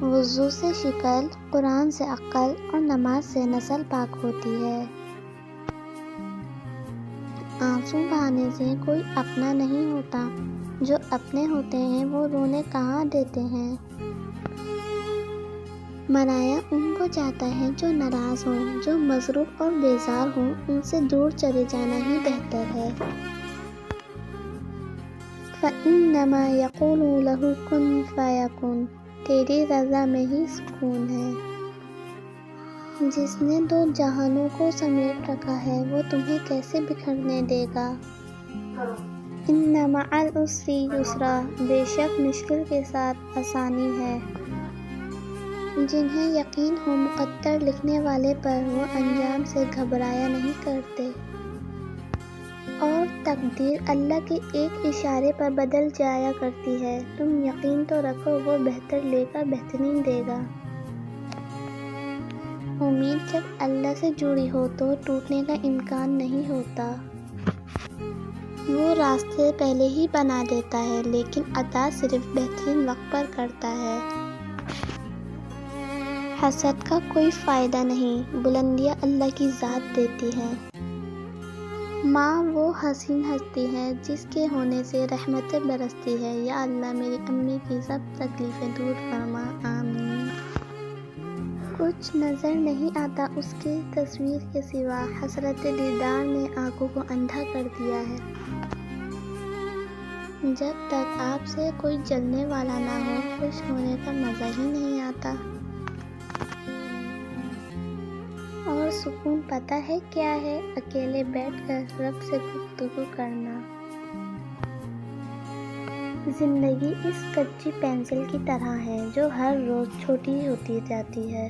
وضو سے شکل، قرآن سے عقل اور نماز سے نسل پاک ہوتی ہے۔ آنسو بہانے سے کوئی اپنا نہیں ہوتا، جو اپنے ہوتے ہیں وہ رونے کہاں دیتے ہیں۔ منایا ان کو جاتا ہے جو ناراض ہوں، جو مضروب اور بیزار ہوں، ان سے دور چلے جانا ہی بہتر ہے۔ فَإِنَّمَا يَقُولُ لَهُ كُن فَيَكُن، تیری رضا میں ہی سکون ہے۔ جس نے دو جہانوں کو سمیٹ رکھا ہے وہ تمہیں کیسے بکھرنے دے گا۔ إِنَّ مَعَ الْعُسْرِ يُسْرًا، بے شک مشکل کے ساتھ آسانی ہے۔ جنہیں یقین ہو مقدر لکھنے والے پر، وہ انجام سے گھبرایا نہیں کرتے۔ اور تقدیر اللہ کے ایک اشارے پر بدل جایا کرتی ہے۔ تم یقین تو رکھو وہ بہتر لے کر بہترین دے گا۔ امید جب اللہ سے جڑی ہو تو ٹوٹنے کا امکان نہیں ہوتا۔ وہ راستے پہلے ہی بنا دیتا ہے، لیکن عطا صرف بہترین وقت پر کرتا ہے۔ حسد کا کوئی فائدہ نہیں، بلندیاں اللہ کی ذات دیتی ہے۔ ماں وہ حسین ہستی ہے جس کے ہونے سے رحمتیں برستی ہے۔ یا اللہ میری امی کی سب تکلیفیں دور فرما، آمین۔ کچھ نظر نہیں آتا اس کی تصویر کے سوا، حسرت دیدار نے آنکھوں کو اندھا کر دیا ہے۔ جب تک آپ سے کوئی جلنے والا نہ ہو، خوش ہونے کا مزہ ہی نہیں آتا۔ اور سکون پتہ ہے کیا ہے؟ اکیلے بیٹھ کر رب سے گفتگو کرنا۔ زندگی اس کچی پنسل کی طرح ہے جو ہر روز چھوٹی ہوتی جاتی ہے۔